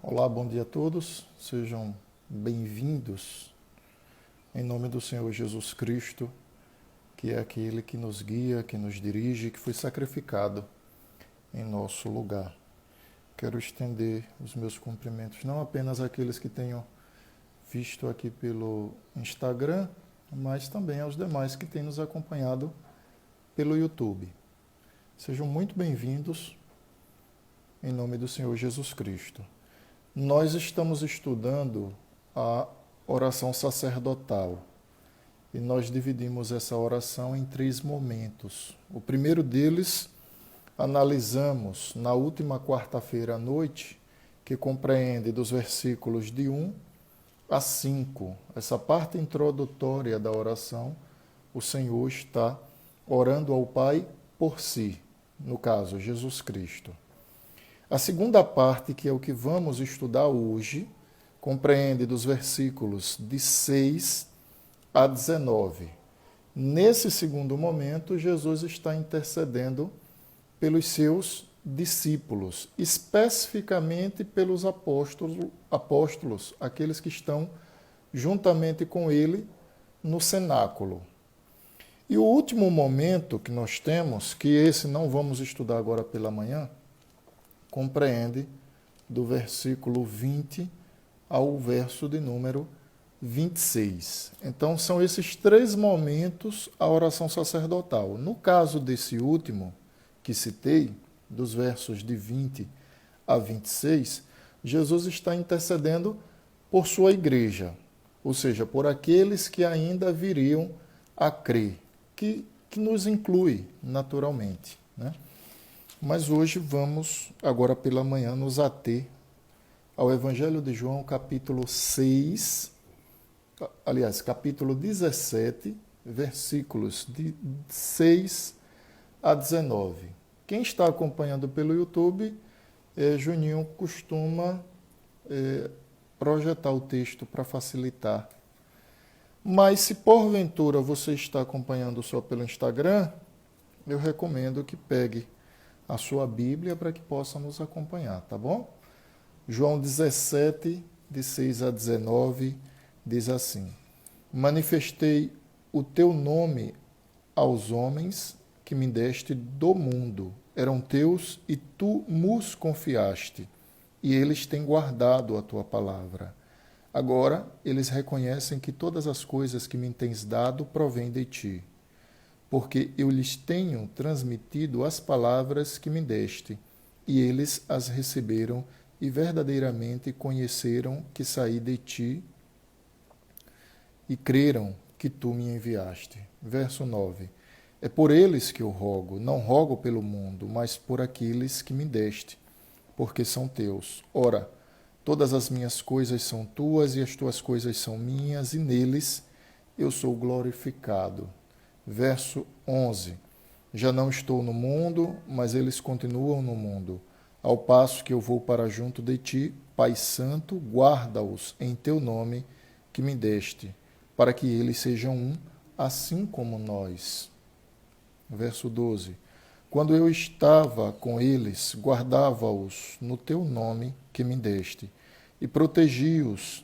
Olá, bom dia a todos. Sejam bem-vindos em nome do Senhor Jesus Cristo, que é aquele que nos guia, que nos dirige, que foi sacrificado em nosso lugar. Quero estender os meus cumprimentos não apenas àqueles que tenham visto aqui pelo Instagram, mas também aos demais que têm nos acompanhado pelo YouTube. Sejam muito bem-vindos em nome do Senhor Jesus Cristo. Nós estamos estudando a oração sacerdotal e nós dividimos essa oração em 3 momentos. O primeiro deles analisamos na última quarta-feira à noite, que compreende dos versículos de 1 a 5. Essa parte introdutória da oração, o Senhor está orando ao Pai por si, no caso, Jesus Cristo. A segunda parte, que é o que vamos estudar hoje, compreende dos versículos de 6 a 19. Nesse segundo momento, Jesus está intercedendo pelos seus discípulos, especificamente pelos apóstolos, aqueles que estão juntamente com ele no cenáculo. E o último momento que nós temos, que esse não vamos estudar agora pela manhã, compreende do versículo 20 ao verso de número 26. Então, são esses 3 momentos a oração sacerdotal. No caso desse último que citei, dos versos de 20 a 26, Jesus está intercedendo por sua igreja, ou seja, por aqueles que ainda viriam a crer, que nos inclui naturalmente, né? Mas hoje vamos, agora pela manhã, nos ater ao Evangelho de João, capítulo 6, capítulo 17, versículos de 6 a 19. Quem está acompanhando pelo YouTube, Juninho costuma projetar o texto para facilitar. Mas se porventura você está acompanhando só pelo Instagram, eu recomendo que pegue a sua Bíblia para que possa nos acompanhar, tá bom? João 17, de 6 a 19, diz assim: Manifestei o teu nome aos homens que me deste do mundo. Eram teus e tu nos confiaste, e eles têm guardado a tua palavra. Agora eles reconhecem que todas as coisas que me tens dado provêm de ti, porque eu lhes tenho transmitido as palavras que me deste, e eles as receberam e verdadeiramente conheceram que saí de ti e creram que tu me enviaste. Verso 9. É por eles que eu rogo, não rogo pelo mundo, mas por aqueles que me deste, porque são teus. Ora, todas as minhas coisas são tuas e as tuas coisas são minhas, e neles eu sou glorificado. Verso 11. Já não estou no mundo, mas eles continuam no mundo. Ao passo que eu vou para junto de ti, Pai Santo, guarda-os em teu nome que me deste, para que eles sejam um, assim como nós. Verso 12. Quando eu estava com eles, guardava-os no teu nome que me deste, e protegi-os,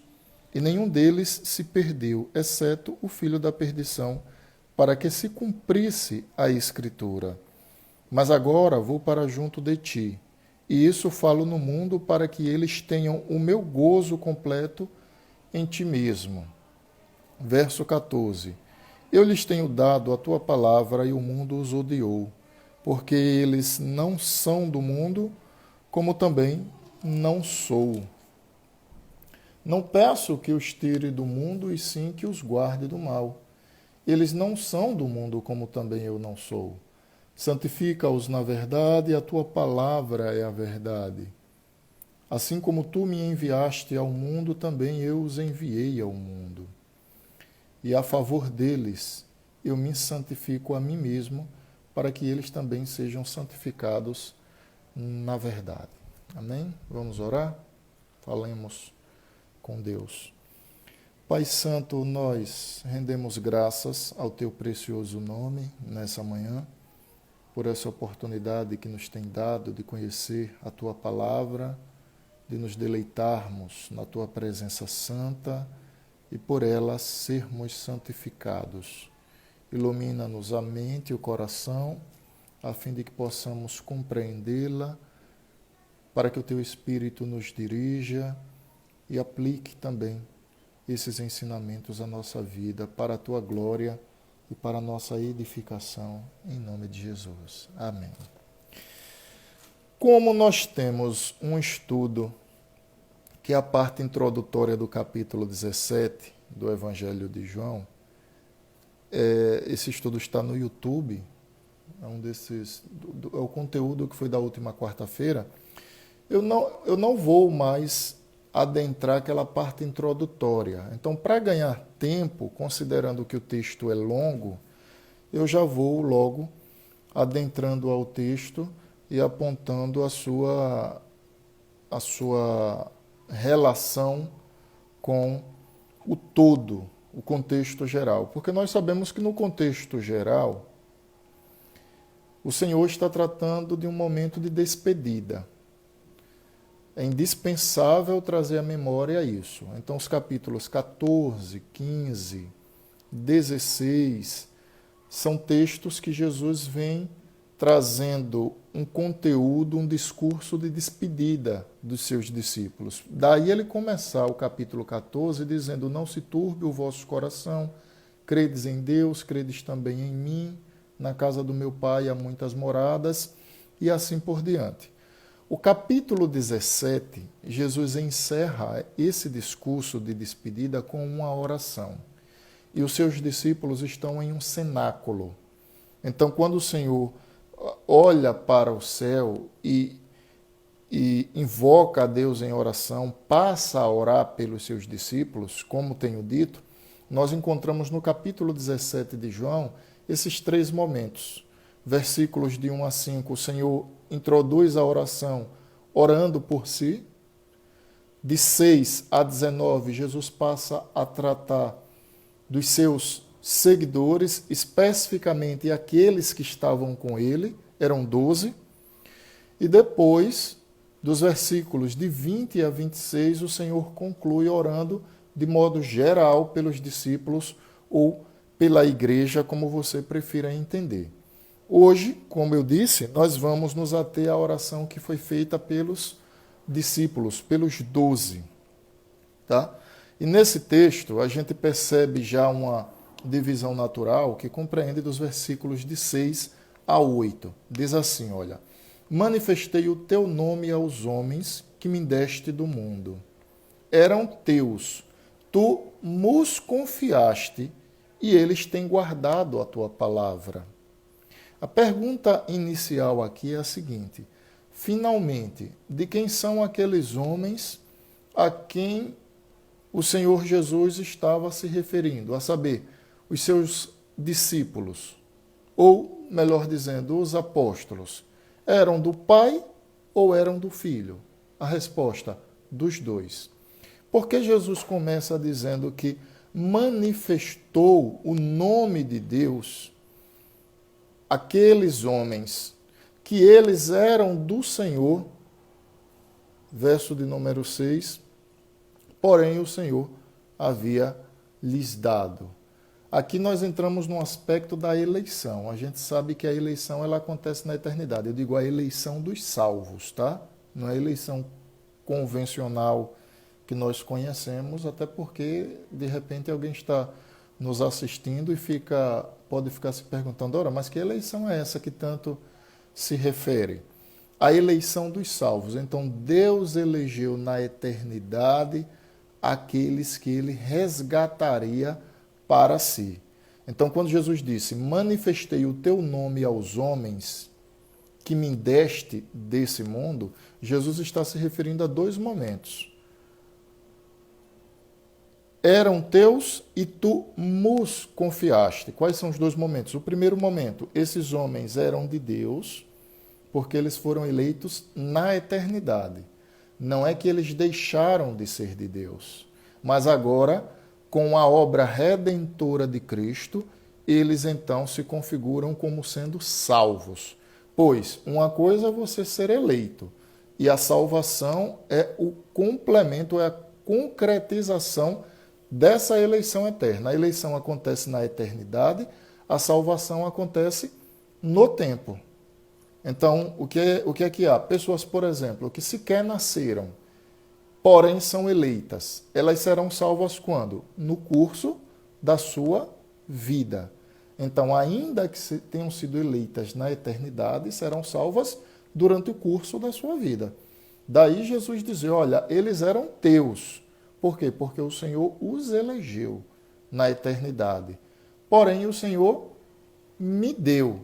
e nenhum deles se perdeu, exceto o filho da perdição, para que se cumprisse a Escritura. Mas agora vou para junto de ti, e isso falo no mundo para que eles tenham o meu gozo completo em ti mesmo. Verso 14. Eu lhes tenho dado a tua palavra e o mundo os odiou, porque eles não são do mundo, como também não sou. Não peço que os tire do mundo, e sim que os guarde do mal. Eles não são do mundo, como também eu não sou. Santifica-os na verdade, a tua palavra é a verdade. Assim como tu me enviaste ao mundo, também eu os enviei ao mundo. E a favor deles, eu me santifico a mim mesmo, para que eles também sejam santificados na verdade. Amém? Vamos orar? Falemos com Deus. Pai Santo, nós rendemos graças ao teu precioso nome nessa manhã, por essa oportunidade que nos tem dado de conhecer a tua palavra, de nos deleitarmos na tua presença santa e por ela sermos santificados. Ilumina-nos a mente e o coração, a fim de que possamos compreendê-la, para que o teu Espírito nos dirija e aplique também esses ensinamentos à nossa vida, para a tua glória e para a nossa edificação, em nome de Jesus. Amém. Como nós temos um estudo, que é a parte introdutória do capítulo 17 do Evangelho de João, esse estudo está no YouTube, é o conteúdo que foi da última quarta-feira. Eu não vou mais adentrar aquela parte introdutória. Então, para ganhar tempo, considerando que o texto é longo, eu já vou logo adentrando ao texto e apontando a sua relação com o todo, o contexto geral. Porque nós sabemos que no contexto geral, o Senhor está tratando de um momento de despedida. É indispensável trazer à memória isso. Então, os capítulos 14, 15, 16 são textos que Jesus vem trazendo um conteúdo, um discurso de despedida dos seus discípulos. Daí ele começar o capítulo 14 dizendo: não se turbe o vosso coração, credes em Deus, credes também em mim, na casa do meu Pai há muitas moradas, e assim por diante. O capítulo 17, Jesus encerra esse discurso de despedida com uma oração. E os seus discípulos estão em um cenáculo. Então, quando o Senhor olha para o céu e invoca a Deus em oração, passa a orar pelos seus discípulos, como tenho dito, nós encontramos no capítulo 17 de João esses três momentos. Versículos de 1 a 5, o Senhor introduz a oração orando por si. De 6 a 19, Jesus passa a tratar dos seus seguidores, especificamente aqueles que estavam com ele, eram 12. E depois, dos versículos de 20 a 26, o Senhor conclui orando de modo geral pelos discípulos ou pela igreja, como você prefira entender. Hoje, como eu disse, nós vamos nos ater à oração que foi feita pelos discípulos, pelos 12. Tá? E nesse texto, a gente percebe já uma divisão natural que compreende dos versículos de 6 a 8. Diz assim, olha: manifestei o teu nome aos homens que me deste do mundo. Eram teus, tu nos confiaste e eles têm guardado a tua palavra. A pergunta inicial aqui é a seguinte: finalmente, de quem são aqueles homens a quem o Senhor Jesus estava se referindo? A saber, os seus discípulos, ou, melhor dizendo, os apóstolos. Eram do Pai ou eram do Filho? A resposta: dos dois. Porque Jesus começa dizendo que manifestou o nome de Deus aqueles homens, que eles eram do Senhor, verso de número 6, porém o Senhor havia lhes dado. Aqui nós entramos no aspecto da eleição. A gente sabe que a eleição ela acontece na eternidade. Eu digo a eleição dos salvos, tá? Não é a eleição convencional que nós conhecemos, até porque, de repente, alguém está nos assistindo e pode ficar se perguntando: ora, mas que eleição é essa que tanto se refere? A eleição dos salvos. Então, Deus elegeu na eternidade aqueles que ele resgataria para si. Então, quando Jesus disse: manifestei o teu nome aos homens que me deste desse mundo, Jesus está se referindo a dois momentos. Eram teus e tu nos confiaste. Quais são os dois momentos? O primeiro momento, esses homens eram de Deus, porque eles foram eleitos na eternidade. Não é que eles deixaram de ser de Deus, mas agora, com a obra redentora de Cristo, eles então se configuram como sendo salvos. Pois uma coisa é você ser eleito E a salvação é o complemento, é a concretização dessa eleição eterna. A eleição acontece na eternidade, a salvação acontece no tempo. Então, o que é que há? Pessoas, por exemplo, que sequer nasceram, porém são eleitas. Elas serão salvas quando? No curso da sua vida. Então, ainda que tenham sido eleitas na eternidade, serão salvas durante o curso da sua vida. Daí Jesus dizia, olha, eles eram teus. Por quê? Porque o Senhor os elegeu na eternidade. Porém, o Senhor me deu.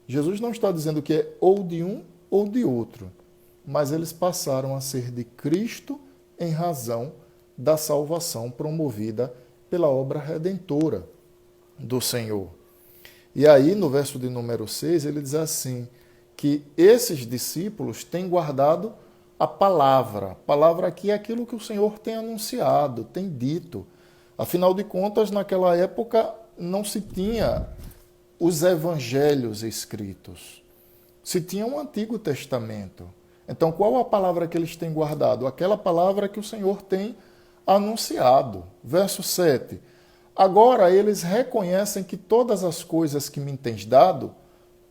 Jesus não está dizendo que é ou de um ou de outro, mas eles passaram a ser de Cristo em razão da salvação promovida pela obra redentora do Senhor. E aí, no verso de número 6, ele diz assim, que esses discípulos têm guardado a palavra. A palavra aqui é aquilo que o Senhor tem anunciado, tem dito. Afinal de contas, naquela época não se tinha os evangelhos escritos. Se tinha um Antigo Testamento. Então, qual a palavra que eles têm guardado? Aquela palavra que o Senhor tem anunciado. Verso 7. Agora eles reconhecem que todas as coisas que me tens dado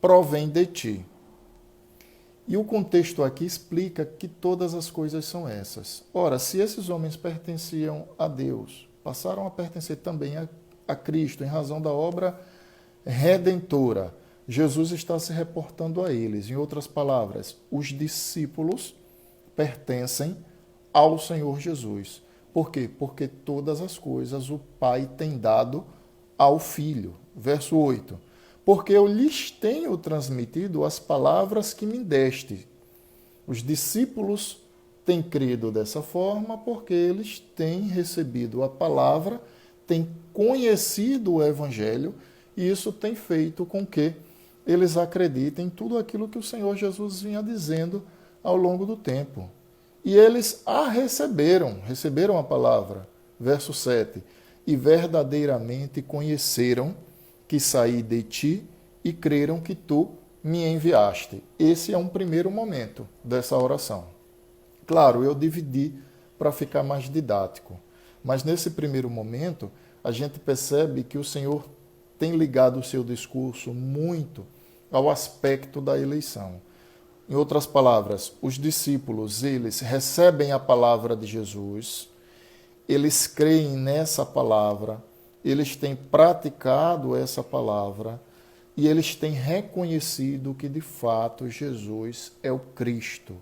provêm de ti. E o contexto aqui explica que todas as coisas são essas. Ora, se esses homens pertenciam a Deus, passaram a pertencer também a Cristo em razão da obra redentora, Jesus está se reportando a eles. Em outras palavras, os discípulos pertencem ao Senhor Jesus. Por quê? Porque todas as coisas o Pai tem dado ao Filho. Verso 8. Porque eu lhes tenho transmitido as palavras que me deste. Os discípulos têm crido dessa forma porque eles têm recebido a palavra, têm conhecido o Evangelho, e isso tem feito com que eles acreditem em tudo aquilo que o Senhor Jesus vinha dizendo ao longo do tempo. E eles a receberam a palavra. Verso 7. E verdadeiramente conheceram que saí de ti e creram que tu me enviaste. Esse é um primeiro momento dessa oração. Claro, eu dividi para ficar mais didático. Mas nesse primeiro momento, a gente percebe que o Senhor tem ligado o seu discurso muito ao aspecto da eleição. Em outras palavras, os discípulos, eles recebem a palavra de Jesus, eles creem nessa palavra, eles têm praticado essa palavra e eles têm reconhecido que, de fato, Jesus é o Cristo.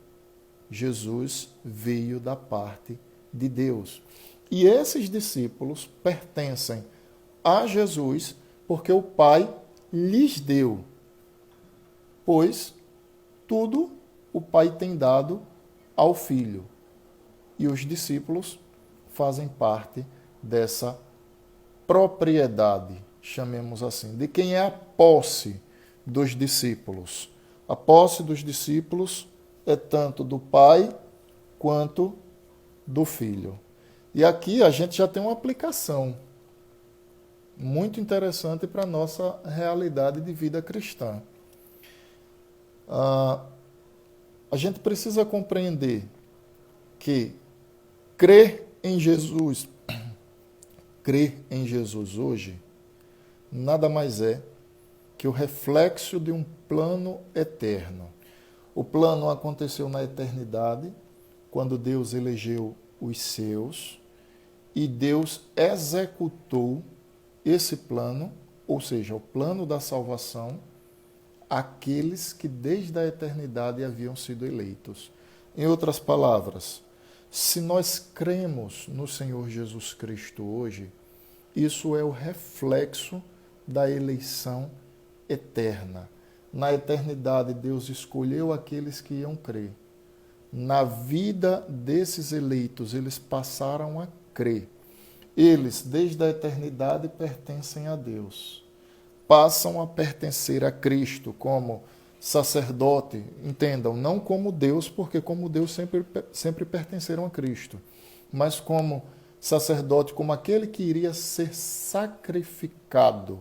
Jesus veio da parte de Deus. E esses discípulos pertencem a Jesus porque o Pai lhes deu, pois tudo o Pai tem dado ao Filho. E os discípulos fazem parte dessa propriedade, chamemos assim. De quem é a posse dos discípulos? A posse dos discípulos é tanto do Pai quanto do Filho. E aqui a gente já tem uma aplicação muito interessante para a nossa realidade de vida cristã. A gente precisa compreender que crer em Jesus hoje, nada mais é que o reflexo de um plano eterno. O plano aconteceu na eternidade, quando Deus elegeu os seus, e Deus executou esse plano, ou seja, o plano da salvação, aqueles que desde a eternidade haviam sido eleitos. Em outras palavras, se nós cremos no Senhor Jesus Cristo hoje, isso é o reflexo da eleição eterna. Na eternidade, Deus escolheu aqueles que iam crer. Na vida desses eleitos, eles passaram a crer. Eles, desde a eternidade, pertencem a Deus. Passam a pertencer a Cristo como sacerdote, entendam, não como Deus, porque como Deus sempre pertenceram a Cristo, mas como sacerdote, como aquele que iria ser sacrificado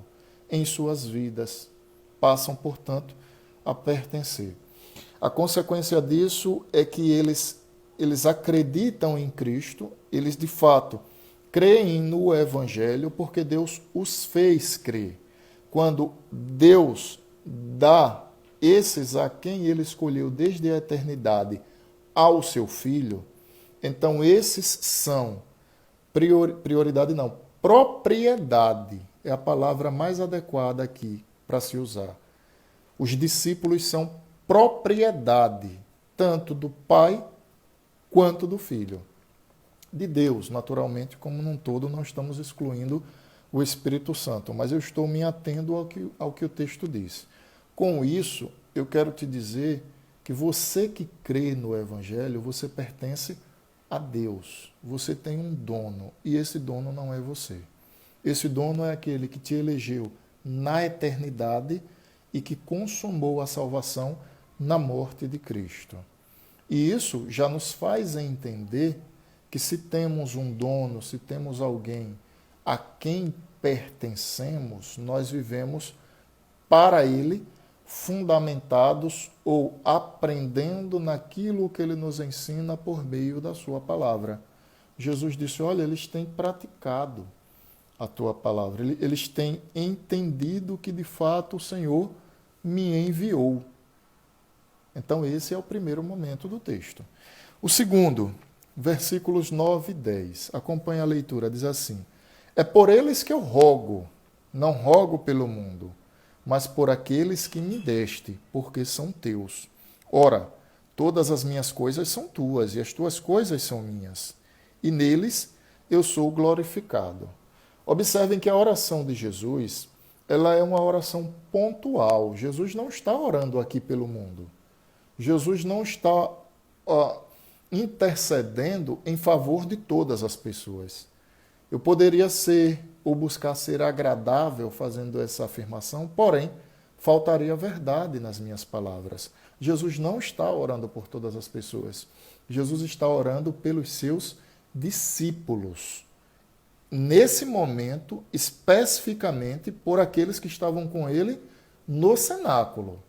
em suas vidas, passam, portanto, a pertencer. A consequência disso é que eles acreditam em Cristo, eles de fato creem no Evangelho porque Deus os fez crer. Quando Deus dá esses a quem ele escolheu desde a eternidade ao seu Filho, então esses são prioridade não, propriedade é a palavra mais adequada aqui para se usar. Os discípulos são propriedade, tanto do Pai quanto do Filho. De Deus, naturalmente, como num todo, não estamos excluindo o Espírito Santo, mas eu estou me atendo ao que o texto diz. Com isso, eu quero te dizer que você que crê no Evangelho, você pertence a Deus. Você tem um dono, e esse dono não é você. Esse dono é aquele que te elegeu na eternidade e que consumou a salvação na morte de Cristo. E isso já nos faz entender que se temos um dono, se temos alguém a quem pertencemos, nós vivemos para ele, fundamentados ou aprendendo naquilo que ele nos ensina por meio da sua palavra. Jesus disse, olha, eles têm praticado a tua palavra, eles têm entendido que de fato o Senhor me enviou. Então esse é o primeiro momento do texto. O segundo, versículos 9 e 10. Acompanhe a leitura, diz assim, é por eles que eu rogo, não rogo pelo mundo, mas por aqueles que me deste, porque são teus. Ora, todas as minhas coisas são tuas, e as tuas coisas são minhas, e neles eu sou glorificado. Observem que a oração de Jesus, ela é uma oração pontual. Jesus não está orando aqui pelo mundo. Jesus não está intercedendo em favor de todas as pessoas. Eu poderia ser ou buscar ser agradável fazendo essa afirmação, porém, faltaria verdade nas minhas palavras. Jesus não está orando por todas as pessoas. Jesus está orando pelos seus discípulos. Nesse momento, especificamente por aqueles que estavam com ele no cenáculo.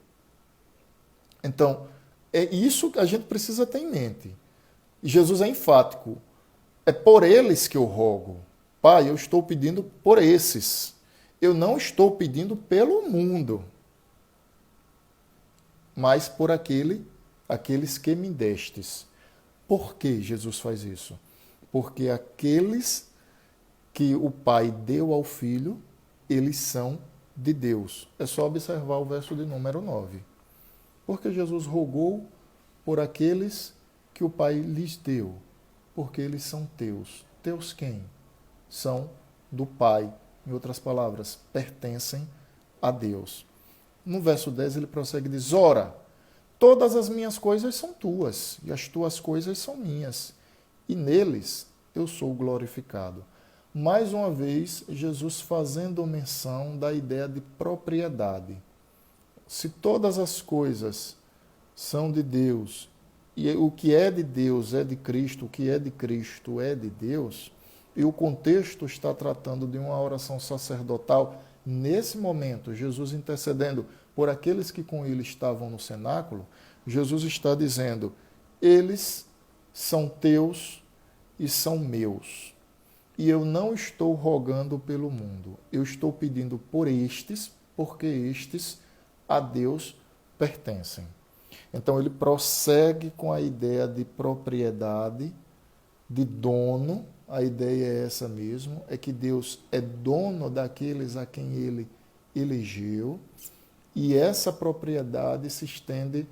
Então, é isso que a gente precisa ter em mente. Jesus é enfático. É por eles que eu rogo. Pai, eu estou pedindo por esses. Eu não estou pedindo pelo mundo, mas por aqueles que me destes. Por que Jesus faz isso? Porque aqueles que o Pai deu ao Filho, eles são de Deus. É só observar o verso de número 9. Porque Jesus rogou por aqueles que o Pai lhes deu, porque eles são teus. Teus quem? São do Pai. Em outras palavras, pertencem a Deus. No verso 10 ele prossegue e diz, ora, todas as minhas coisas são tuas, e as tuas coisas são minhas, e neles eu sou glorificado. Mais uma vez, Jesus fazendo menção da ideia de propriedade. Se todas as coisas são de Deus, e o que é de Deus é de Cristo, o que é de Cristo é de Deus, e o contexto está tratando de uma oração sacerdotal, nesse momento, Jesus intercedendo por aqueles que com ele estavam no cenáculo, Jesus está dizendo, eles são teus e são meus. E eu não estou rogando pelo mundo, eu estou pedindo por estes, porque estes a Deus pertencem. Então ele prossegue com a ideia de propriedade, de dono. A ideia é essa mesmo, é que Deus é dono daqueles a quem ele elegeu, e essa propriedade se estende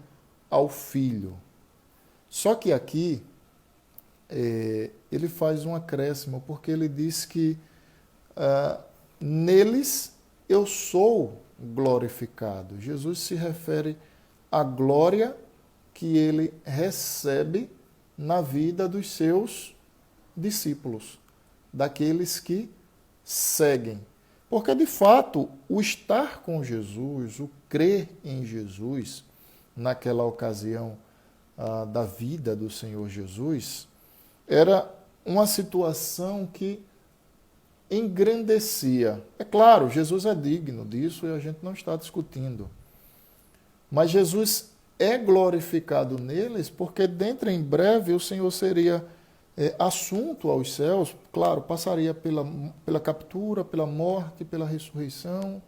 ao Filho. Só que aqui ele faz um acréscimo, porque ele diz que neles eu sou glorificado. Jesus se refere à glória que ele recebe na vida dos seus discípulos, daqueles que seguem. Porque, de fato, o estar com Jesus, o crer em Jesus, naquela ocasião da vida do Senhor Jesus, era uma situação que engrandecia. É claro, Jesus é digno disso e a gente não está discutindo. Mas Jesus é glorificado neles, porque dentro em breve o Senhor seria assunto aos céus, claro, passaria pela captura, pela morte, pela ressurreição,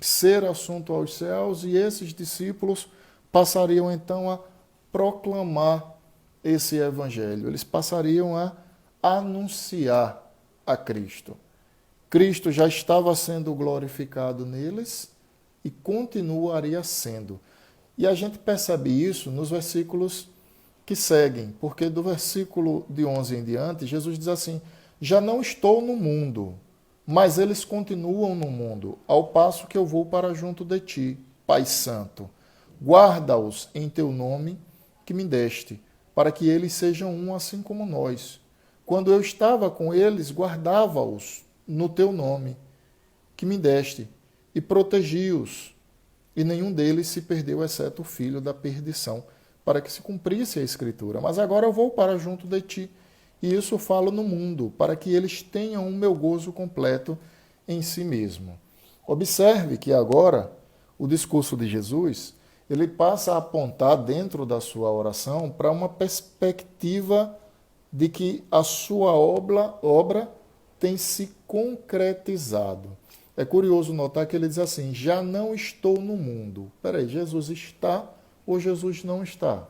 ser assunto aos céus, e esses discípulos passariam então a proclamar esse evangelho, eles passariam a anunciar a Cristo. Cristo já estava sendo glorificado neles e continuaria sendo. E a gente percebe isso nos versículos que seguem, porque do versículo de 11 em diante, Jesus diz assim: já não estou no mundo, mas eles continuam no mundo, ao passo que eu vou para junto de ti, Pai Santo. Guarda-os em teu nome que me deste, para que eles sejam um assim como nós. Quando eu estava com eles, guardava-os no teu nome que me deste, e protegi-os, e nenhum deles se perdeu, exceto o filho da perdição, para que se cumprisse a Escritura. Mas agora eu vou para junto de ti, e isso falo no mundo, para que eles tenham o meu gozo completo em si mesmo. Observe que agora o discurso de Jesus, ele passa a apontar dentro da sua oração para uma perspectiva de que a sua obra tem se concretizado. É curioso notar que ele diz assim: já não estou no mundo. Peraí, Jesus está ou Jesus não está?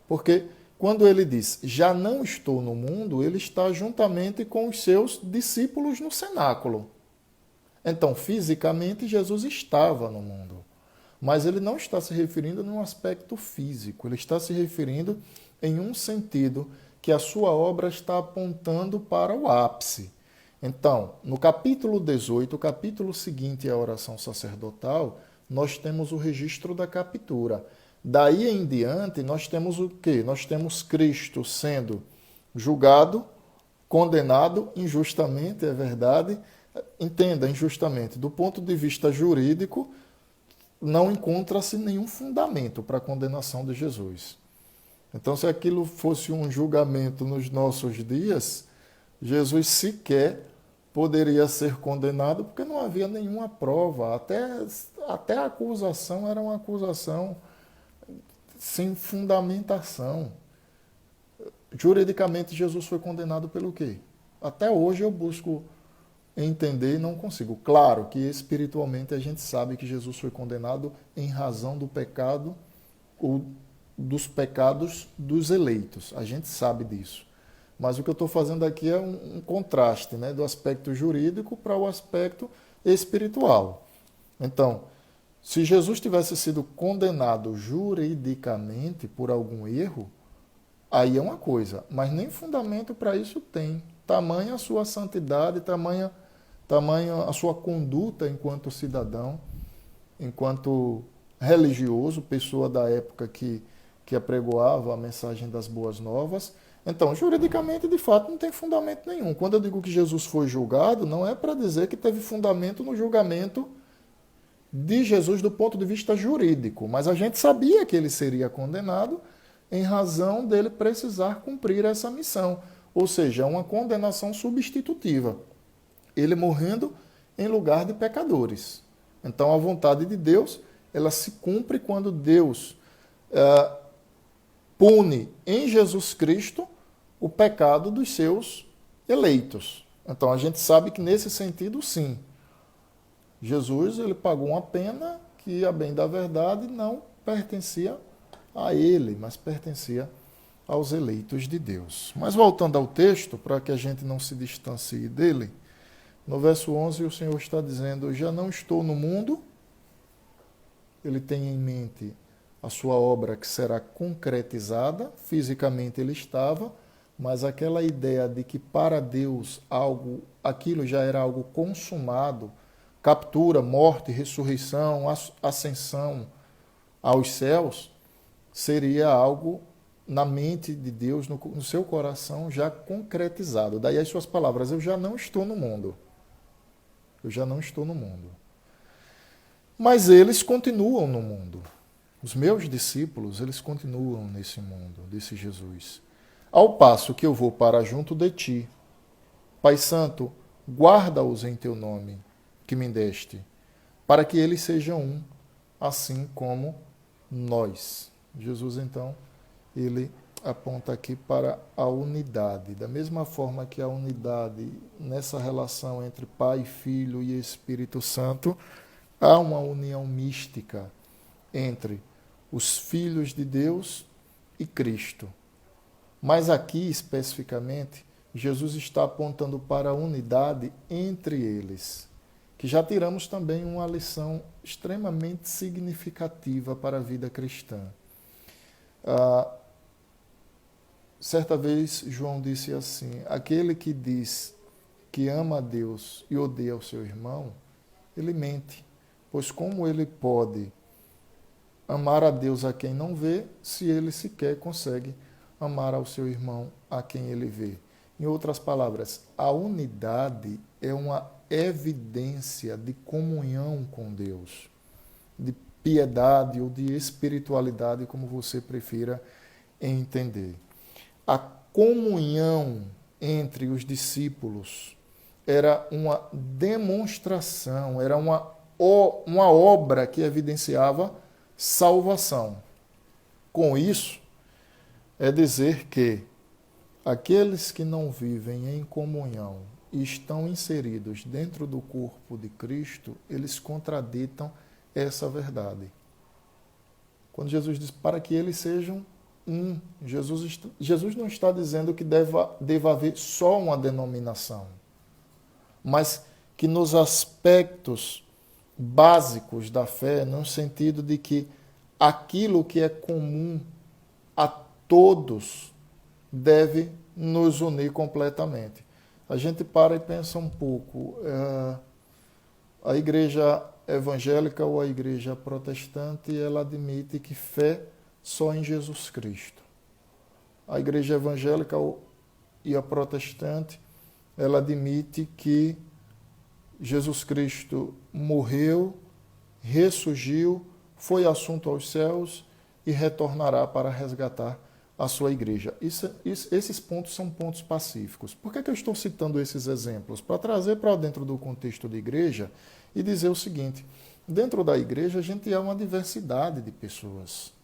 Porque quando ele diz já não estou no mundo, ele está juntamente com os seus discípulos no cenáculo. Então, fisicamente, Jesus estava no mundo. Mas ele não está se referindo num aspecto físico, ele está se referindo em um sentido que a sua obra está apontando para o ápice. Então, no capítulo 18, o capítulo seguinte à oração sacerdotal, nós temos o registro da captura. Daí em diante, nós temos o quê? Nós temos Cristo sendo julgado, condenado injustamente, é verdade. Entenda, injustamente. Do ponto de vista jurídico, não encontra-se nenhum fundamento para a condenação de Jesus. Então, se aquilo fosse um julgamento nos nossos dias, Jesus sequer poderia ser condenado, porque não havia nenhuma prova. Até a acusação era uma acusação sem fundamentação. Juridicamente, Jesus foi condenado pelo quê? Até hoje eu busco entender e não consigo. Claro que espiritualmente a gente sabe que Jesus foi condenado em razão do pecado ou dos pecados dos eleitos. A gente sabe disso. Mas o que eu estou fazendo aqui é um contraste, né, do aspecto jurídico para o aspecto espiritual. Então, se Jesus tivesse sido condenado juridicamente por algum erro, aí é uma coisa, mas nem fundamento para isso tem. Tamanha a sua santidade, tamanha a sua conduta enquanto cidadão, enquanto religioso, pessoa da época que apregoava a mensagem das boas novas. Então, juridicamente, de fato, não tem fundamento nenhum. Quando eu digo que Jesus foi julgado, não é para dizer que teve fundamento no julgamento de Jesus do ponto de vista jurídico, mas a gente sabia que ele seria condenado em razão dele precisar cumprir essa missão, ou seja, uma condenação substitutiva. Ele morrendo em lugar de pecadores. Então, a vontade de Deus, ela se cumpre quando Deus pune em Jesus Cristo o pecado dos seus eleitos. Então, a gente sabe que nesse sentido, sim. Jesus, ele pagou uma pena que, a bem da verdade, não pertencia a ele, mas pertencia aos eleitos de Deus. Mas voltando ao texto, para que a gente não se distancie dele, no verso 11 o Senhor está dizendo: já não estou no mundo. Ele tem em mente a sua obra que será concretizada, fisicamente ele estava, mas aquela ideia de que para Deus aquilo já era algo consumado, captura, morte, ressurreição, ascensão aos céus, seria algo na mente de Deus, no seu coração, já concretizado. Daí as suas palavras: eu já não estou no mundo. Eu já não estou no mundo. Mas eles continuam no mundo. Os meus discípulos, eles continuam nesse mundo, disse Jesus. Ao passo que eu vou para junto de ti. Pai Santo, guarda-os em teu nome, que me deste, para que eles sejam um, assim como nós. Jesus, então, ele aponta aqui para a unidade. Da mesma forma que a unidade nessa relação entre Pai, Filho e Espírito Santo, há uma união mística entre os filhos de Deus e Cristo. Mas aqui, especificamente, Jesus está apontando para a unidade entre eles, que já tiramos também uma lição extremamente significativa para a vida cristã. Certa vez, João disse assim: aquele que diz que ama a Deus e odeia o seu irmão, ele mente, pois como ele pode amar a Deus a quem não vê, se ele sequer consegue amar ao seu irmão a quem ele vê? Em outras palavras, a unidade é uma evidência de comunhão com Deus, de piedade ou de espiritualidade, como você prefira entender. A comunhão entre os discípulos era uma demonstração, era uma obra que evidenciava salvação. Com isso, é dizer que aqueles que não vivem em comunhão e estão inseridos dentro do corpo de Cristo, eles contraditam essa verdade. Quando Jesus diz para que eles sejam um, Jesus não está dizendo que deva haver só uma denominação, mas que nos aspectos básicos da fé, no sentido de que aquilo que é comum a todos deve nos unir completamente. A gente para e pensa um pouco. A igreja evangélica ou a igreja protestante, ela admite que fé só em Jesus Cristo. A igreja evangélica e a protestante, ela admite que Jesus Cristo morreu, ressurgiu, foi assunto aos céus e retornará para resgatar a sua igreja. Esses pontos são pontos pacíficos. Por que eu estou citando esses exemplos? Para trazer para dentro do contexto de igreja e dizer o seguinte: dentro da igreja a gente há uma diversidade de pessoas.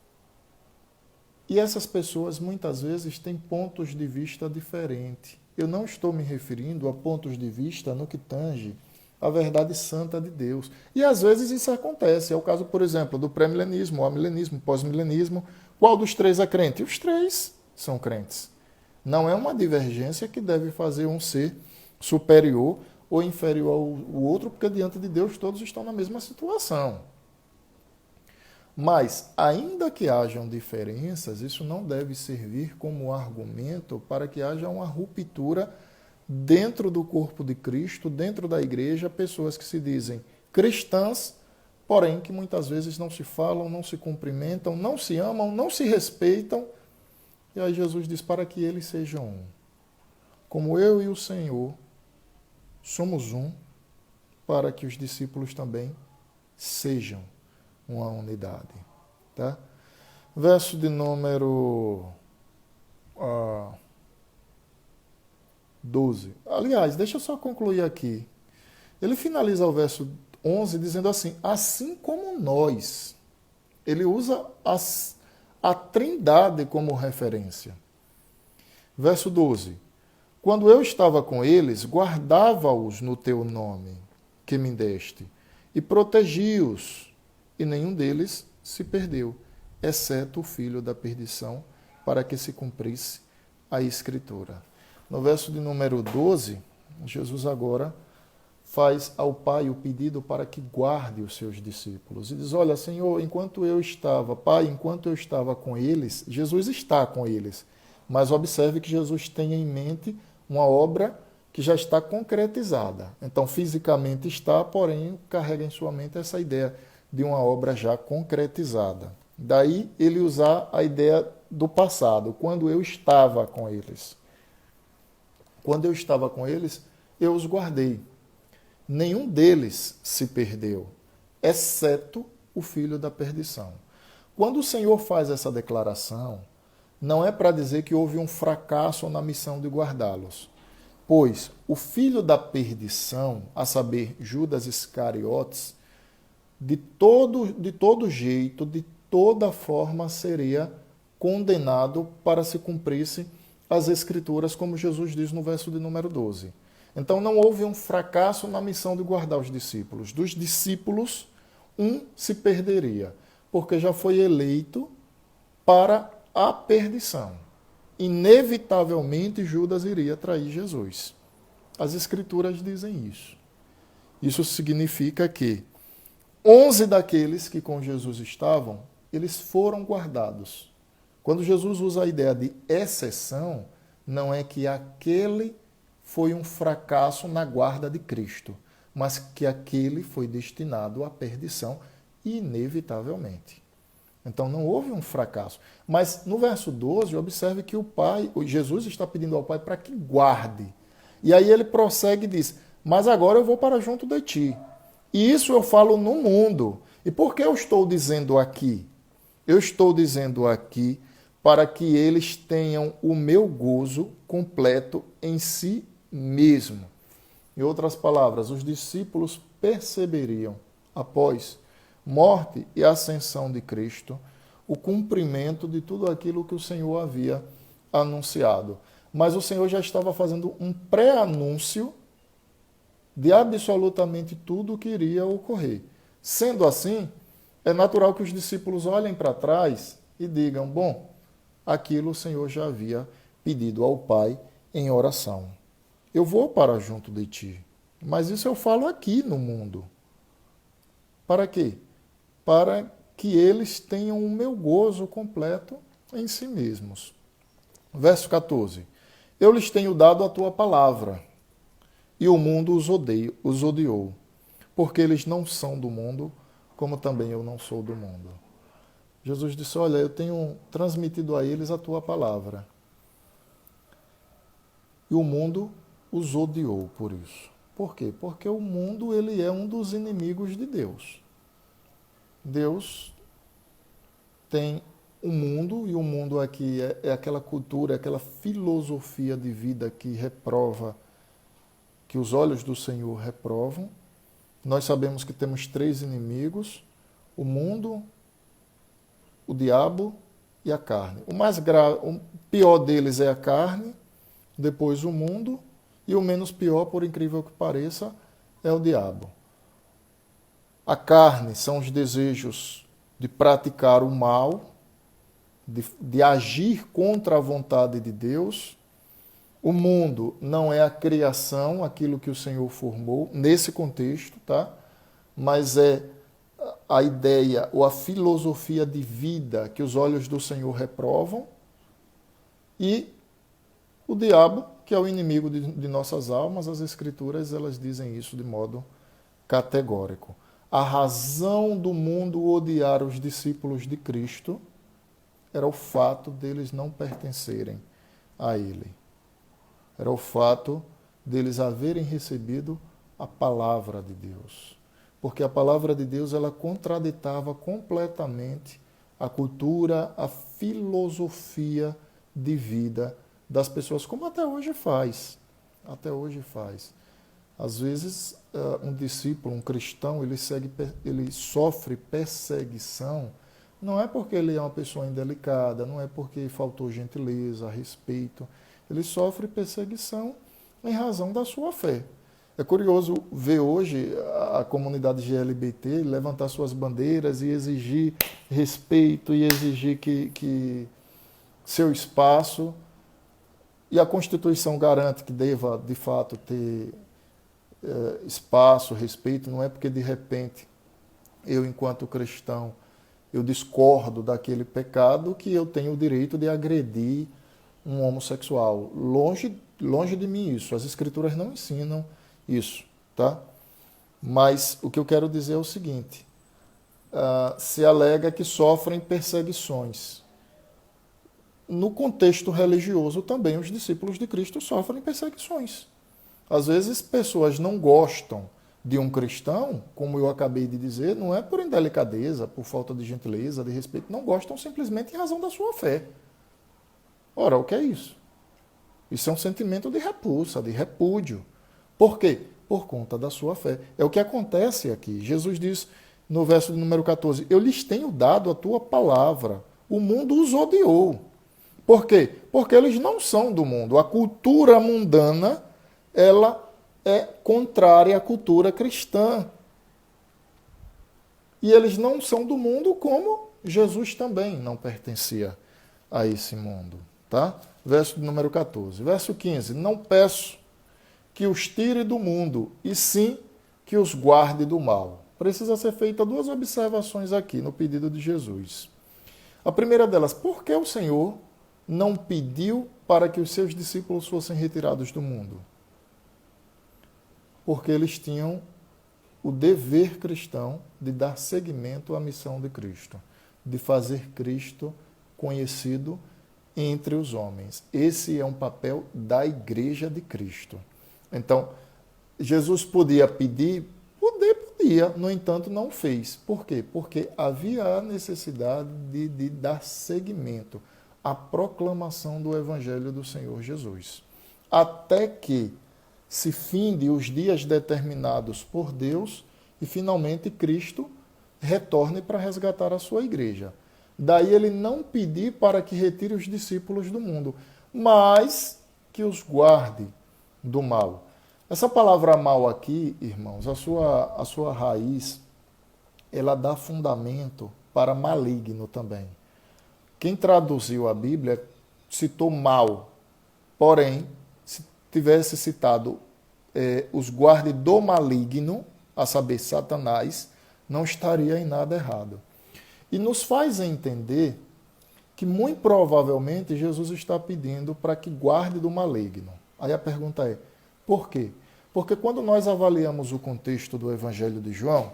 E essas pessoas muitas vezes têm pontos de vista diferentes. Eu não estou me referindo a pontos de vista no que tange a verdade santa de Deus. E às vezes isso acontece. É o caso, por exemplo, do pré-milenismo, amilenismo, pós-milenismo. Qual dos três é crente? Os três são crentes. Não é uma divergência que deve fazer um ser superior ou inferior ao outro, porque diante de Deus todos estão na mesma situação. Mas, ainda que hajam diferenças, isso não deve servir como argumento para que haja uma ruptura dentro do corpo de Cristo, dentro da igreja, pessoas que se dizem cristãs, porém que muitas vezes não se falam, não se cumprimentam, não se amam, não se respeitam. E aí Jesus diz para que eles sejam um. Como eu e o Senhor somos um, para que os discípulos também sejam uma unidade. Tá? Verso de número 12. Aliás, deixa eu só concluir aqui. Ele finaliza o verso 11 dizendo assim: assim como nós. Ele usa a Trindade como referência. Verso 12. Quando eu estava com eles, guardava-os no teu nome, que me deste, e protegi-os, e nenhum deles se perdeu, exceto o filho da perdição, para que se cumprisse a Escritura. No verso de número 12, Jesus agora faz ao Pai o pedido para que guarde os seus discípulos. E diz: olha, Senhor, enquanto eu estava, Pai, enquanto eu estava com eles, Jesus está com eles. Mas observe que Jesus tem em mente uma obra que já está concretizada. Então, fisicamente está, porém, carrega em sua mente essa ideia de uma obra já concretizada. Daí ele usar a ideia do passado, quando eu estava com eles. Quando eu estava com eles, eu os guardei. Nenhum deles se perdeu, exceto o filho da perdição. Quando o Senhor faz essa declaração, não é para dizer que houve um fracasso na missão de guardá-los, pois o filho da perdição, a saber, Judas Iscariotes, de todo jeito, de toda forma, seria condenado para se cumprisse as Escrituras, como Jesus diz no verso de número 12. Então não houve um fracasso na missão de guardar os discípulos. Dos discípulos, um se perderia, porque já foi eleito para a perdição. Inevitavelmente Judas iria trair Jesus. As Escrituras dizem isso. Isso significa que 11 daqueles que com Jesus estavam, eles foram guardados. Quando Jesus usa a ideia de exceção, não é que aquele foi um fracasso na guarda de Cristo, mas que aquele foi destinado à perdição, inevitavelmente. Então não houve um fracasso. Mas no verso 12, observe que Jesus está pedindo ao Pai para que guarde. E aí ele prossegue e diz: mas agora eu vou para junto de ti. E isso eu falo no mundo. E por que eu estou dizendo aqui? Eu estou dizendo aqui para que eles tenham o meu gozo completo em si mesmo. Em outras palavras, os discípulos perceberiam, após morte e ascensão de Cristo, o cumprimento de tudo aquilo que o Senhor havia anunciado. Mas o Senhor já estava fazendo um pré-anúncio de absolutamente tudo o que iria ocorrer. Sendo assim, é natural que os discípulos olhem para trás e digam: bom, aquilo o Senhor já havia pedido ao Pai em oração. Eu vou para junto de ti. Mas isso eu falo aqui no mundo. Para quê? Para que eles tenham o meu gozo completo em si mesmos. Verso 14. Eu lhes tenho dado a tua palavra, e o mundo os odiou, porque eles não são do mundo, como também eu não sou do mundo. Jesus disse: olha, eu tenho transmitido a eles a tua palavra, e o mundo os odiou por isso. Por quê? Porque o mundo ele é um dos inimigos de Deus. Deus tem o mundo, e o mundo aqui é aquela cultura, aquela filosofia de vida que reprova, que os olhos do Senhor reprovam. Nós sabemos que temos 3 inimigos: o mundo, o diabo e a carne. O mais grave, o pior deles é a carne, depois o mundo, e o menos pior, por incrível que pareça, é o diabo. A carne são os desejos de praticar o mal, de agir contra a vontade de Deus. O mundo não é a criação, aquilo que o Senhor formou, nesse contexto, tá? Mas é a ideia ou a filosofia de vida que os olhos do Senhor reprovam. E o diabo, que é o inimigo de nossas almas. As Escrituras elas dizem isso de modo categórico. A razão do mundo odiar os discípulos de Cristo era o fato deles não pertencerem a Ele. Era o fato deles haverem recebido a palavra de Deus. Porque a palavra de Deus ela contraditava completamente a cultura, a filosofia de vida das pessoas, como até hoje faz. Até hoje faz. Às vezes, um discípulo, um cristão, ele sofre perseguição, não é porque ele é uma pessoa indelicada, não é porque faltou gentileza, respeito. Ele sofre perseguição em razão da sua fé. É curioso ver hoje a comunidade GLBT levantar suas bandeiras e exigir respeito e exigir que seu espaço, e a Constituição garante que deva, de fato, ter espaço, respeito. Não é porque, de repente, eu, enquanto cristão, eu discordo daquele pecado que eu tenho o direito de agredir um homossexual. Longe de mim isso. As Escrituras não ensinam isso, tá? Mas o que eu quero dizer é o seguinte: se alega que sofrem perseguições. No contexto religioso também os discípulos de Cristo sofrem perseguições. Às vezes pessoas não gostam de um cristão, como eu acabei de dizer, não é por indelicadeza, por falta de gentileza, de respeito, não gostam simplesmente em razão da sua fé. Ora, o que é isso? Isso é um sentimento de repulsa, de repúdio. Por quê? Por conta da sua fé. É o que acontece aqui. Jesus diz: no verso de número 14, eu lhes tenho dado a tua palavra, o mundo os odiou. Por quê? Porque eles não são do mundo. A cultura mundana, ela é contrária à cultura cristã. E eles não são do mundo, como Jesus também não pertencia a esse mundo. Tá? Verso número 14. Verso 15. Não peço que os tire do mundo, e sim que os guarde do mal. Precisa ser feita duas observações aqui no pedido de Jesus. A primeira delas, por que o Senhor não pediu para que os seus discípulos fossem retirados do mundo? Porque eles tinham o dever cristão de dar seguimento à missão de Cristo, de fazer Cristo conhecido entre os homens. Esse é um papel da Igreja de Cristo. Então, Jesus podia pedir, podia, no entanto, não fez. Por quê? Porque havia a necessidade de dar seguimento à proclamação do Evangelho do Senhor Jesus. Até que se finde os dias determinados por Deus e, finalmente, Cristo retorne para resgatar a sua igreja. Daí ele não pedir para que retire os discípulos do mundo, mas que os guarde do mal. Essa palavra mal aqui, irmãos, a sua raiz, ela dá fundamento para maligno também. Quem traduziu a Bíblia citou mal, porém, se tivesse citado os guarde do maligno, a saber, Satanás, não estaria em nada errado. E nos faz entender que, muito provavelmente, Jesus está pedindo para que guarde do maligno. Aí a pergunta é, por quê? Porque quando nós avaliamos o contexto do Evangelho de João,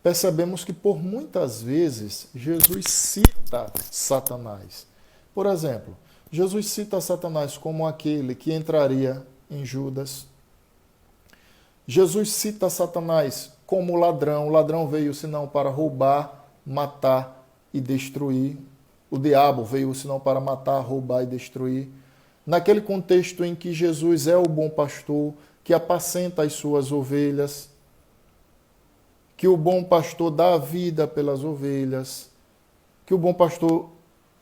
percebemos que, por muitas vezes, Jesus cita Satanás. Por exemplo, Jesus cita Satanás como aquele que entraria em Judas. Jesus cita Satanás como ladrão. O ladrão veio senão para roubar, matar e destruir. O diabo veio senão para matar, roubar e destruir. Naquele contexto em que Jesus é o bom pastor, que apacenta as suas ovelhas, que o bom pastor dá a vida pelas ovelhas, que o bom pastor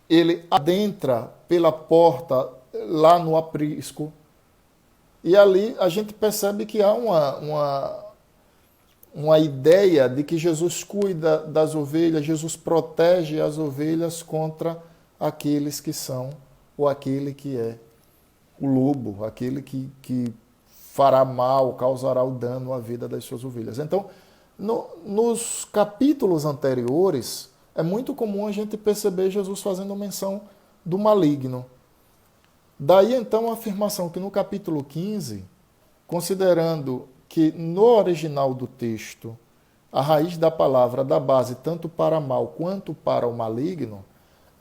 ele adentra pela porta lá no aprisco. E ali a gente percebe que há uma ideia de que Jesus cuida das ovelhas, Jesus protege as ovelhas contra aqueles que são, ou aquele que é o lobo, aquele que fará mal, causará o dano à vida das suas ovelhas. Então, nos capítulos anteriores, é muito comum a gente perceber Jesus fazendo menção do maligno. Daí, então, a afirmação que no capítulo 15, considerando que no original do texto, a raiz da palavra dá base tanto para mal quanto para o maligno,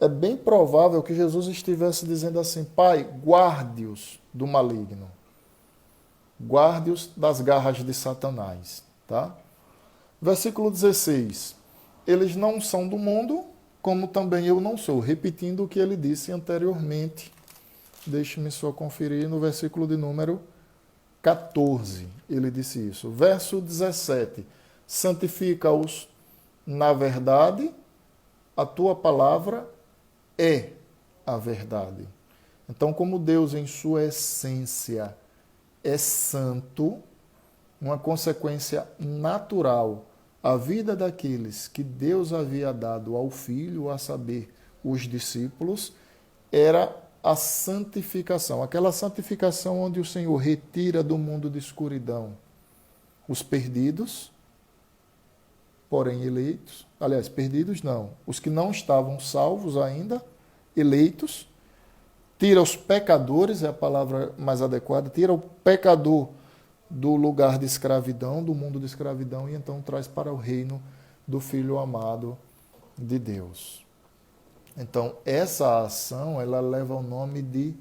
é bem provável que Jesus estivesse dizendo assim, Pai, guarde-os do maligno. Guarde-os das garras de Satanás. Tá? Versículo 16. Eles não são do mundo, como também eu não sou. Repetindo o que ele disse anteriormente. Deixe-me só conferir no versículo de número 14. Ele disse isso. Verso 17. Santifica-os na verdade, a tua palavra é a verdade. Então, como Deus em sua essência é santo, uma consequência natural à vida daqueles que Deus havia dado ao Filho, a saber, os discípulos, era a santificação. Aquela santificação onde o Senhor retira do mundo de escuridão os perdidos, porém eleitos. Aliás, perdidos não. Os que não estavam salvos ainda, eleitos. Tira os pecadores, é a palavra mais adequada, tira o pecador do lugar de escravidão, do mundo de escravidão, e então traz para o reino do Filho amado de Deus. Então, essa ação, ela leva o nome de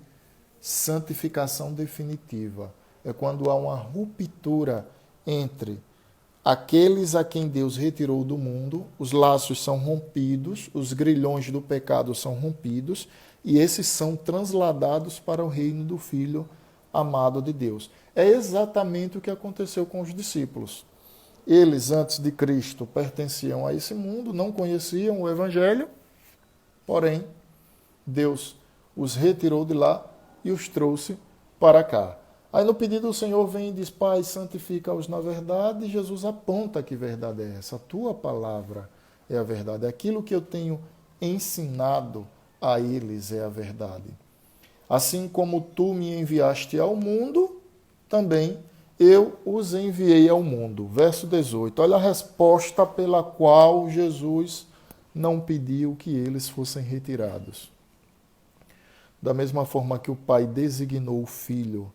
santificação definitiva. É quando há uma ruptura entre aqueles a quem Deus retirou do mundo, os laços são rompidos, os grilhões do pecado são rompidos, e esses são transladados para o reino do Filho amado de Deus. É exatamente o que aconteceu com os discípulos. Eles, antes de Cristo, pertenciam a esse mundo, não conheciam o Evangelho, porém, Deus os retirou de lá e os trouxe para cá. Aí no pedido do Senhor vem e diz, Pai, santifica-os na verdade, e Jesus aponta que verdade é essa. A tua palavra é a verdade. Aquilo que eu tenho ensinado a eles é a verdade. Assim como tu me enviaste ao mundo, também eu os enviei ao mundo. Verso 18. Olha a resposta pela qual Jesus não pediu que eles fossem retirados. Da mesma forma que o Pai designou o Filho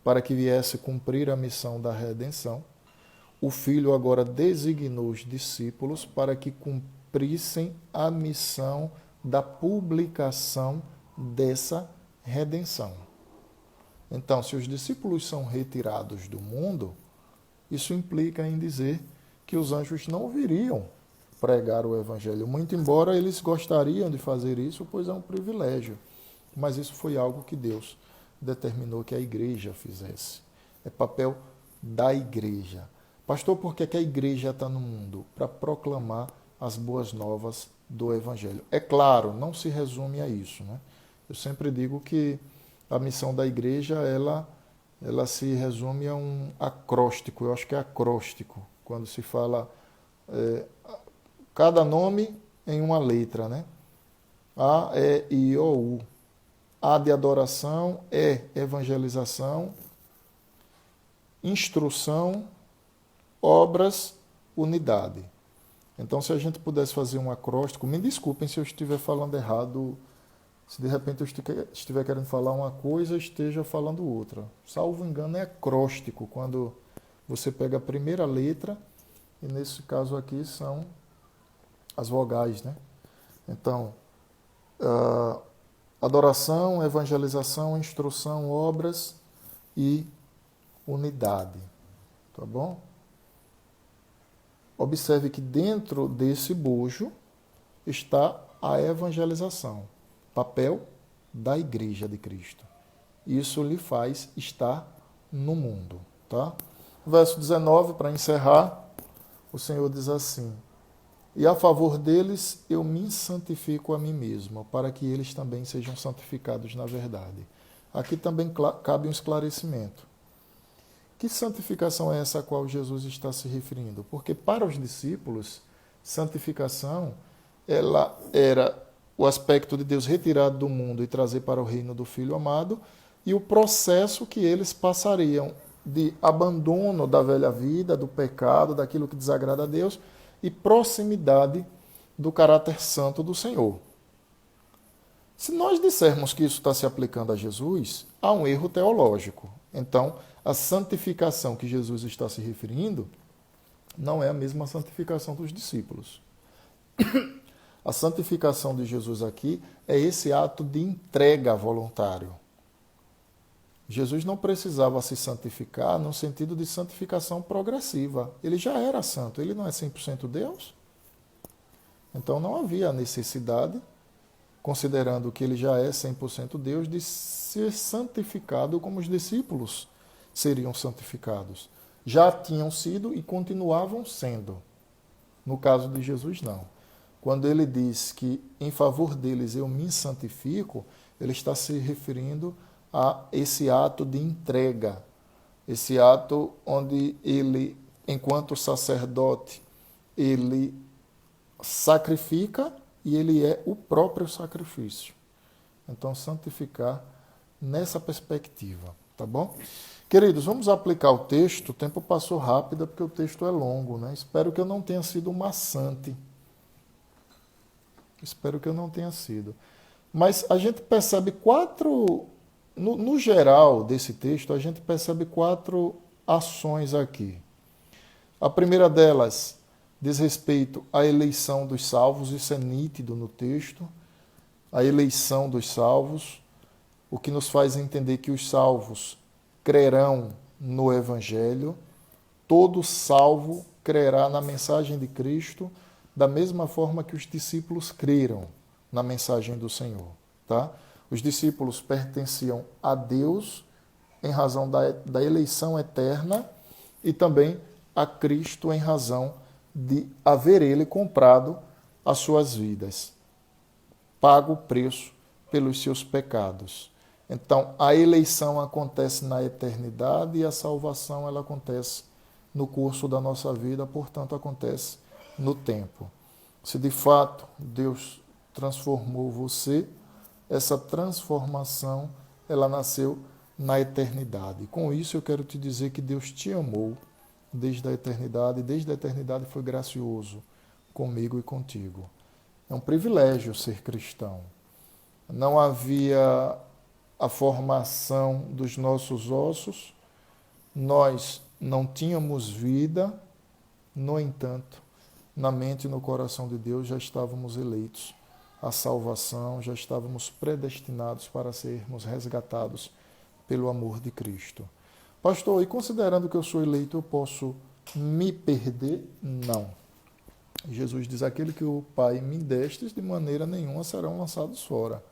para que viesse cumprir a missão da redenção, o Filho agora designou os discípulos para que cumprissem a missão da publicação dessa redenção. Então, se os discípulos são retirados do mundo, isso implica em dizer que os anjos não viriam pregar o Evangelho, muito embora eles gostariam de fazer isso, pois é um privilégio. Mas isso foi algo que Deus determinou que a igreja fizesse. É papel da igreja. Pastor, por que a igreja está no mundo? Para proclamar as boas novas do Evangelho. É claro, não se resume a isso, né? Eu sempre digo que a missão da igreja, ela se resume a um acróstico. Eu acho que é acróstico, quando se fala cada nome em uma letra, né? A, E, I, O, U. A de adoração, E, evangelização, instrução, obras, unidade. Então, se a gente pudesse fazer um acróstico, me desculpem se eu estiver falando errado, se de repente eu estiver querendo falar uma coisa, eu esteja falando outra. Salvo engano, é acróstico, quando você pega a primeira letra, e nesse caso aqui são as vogais, né? Então, adoração, evangelização, instrução, obras e unidade. Tá bom? Observe que dentro desse bojo está a evangelização, papel da Igreja de Cristo. Isso lhe faz estar no mundo. Tá? Verso 19, para encerrar, o Senhor diz assim, e a favor deles eu me santifico a mim mesmo, para que eles também sejam santificados na verdade. Aqui também cabe um esclarecimento. Que santificação é essa a qual Jesus está se referindo? Porque para os discípulos, santificação ela era o aspecto de Deus retirado do mundo e trazer para o reino do Filho amado, e o processo que eles passariam de abandono da velha vida, do pecado, daquilo que desagrada a Deus, e proximidade do caráter santo do Senhor. Se nós dissermos que isso está se aplicando a Jesus, há um erro teológico. Então, a santificação que Jesus está se referindo não é a mesma santificação dos discípulos. A santificação de Jesus aqui é esse ato de entrega voluntário. Jesus não precisava se santificar no sentido de santificação progressiva. Ele já era santo, ele não é 100% Deus. Então não havia necessidade, considerando que ele já é 100% Deus, de ser santificado como os discípulos seriam santificados. Já tinham sido e continuavam sendo. No caso de Jesus, não. Quando ele diz que em favor deles eu me santifico, ele está se referindo a esse ato de entrega, esse ato onde ele, enquanto sacerdote, ele sacrifica e ele é o próprio sacrifício. Então, santificar nessa perspectiva, tá bom? Queridos, vamos aplicar o texto. O tempo passou rápido porque o texto é longo, né? Espero que eu não tenha sido maçante. Espero que eu não tenha sido. Mas a gente percebe no geral desse texto, a gente percebe 4 ações aqui. A primeira delas diz respeito à eleição dos salvos, isso é nítido no texto, a eleição dos salvos, o que nos faz entender que os salvos crerão no Evangelho, todo salvo crerá na mensagem de Cristo, da mesma forma que os discípulos creram na mensagem do Senhor. Tá? Os discípulos pertenciam a Deus em razão da eleição eterna e também a Cristo em razão de haver ele comprado as suas vidas, pago o preço pelos seus pecados. Então, a eleição acontece na eternidade e a salvação ela acontece no curso da nossa vida, portanto, acontece no tempo. Se de fato Deus transformou você, essa transformação ela nasceu na eternidade. Com isso eu quero te dizer que Deus te amou desde a eternidade, e desde a eternidade foi gracioso comigo e contigo. É um privilégio ser cristão. Não havia a formação dos nossos ossos, nós não tínhamos vida, no entanto, na mente e no coração de Deus já estávamos eleitos à salvação, já estávamos predestinados para sermos resgatados pelo amor de Cristo. Pastor, e considerando que eu sou eleito, eu posso me perder? Não. Jesus diz, aquele que o Pai me destes, de maneira nenhuma serão lançados fora.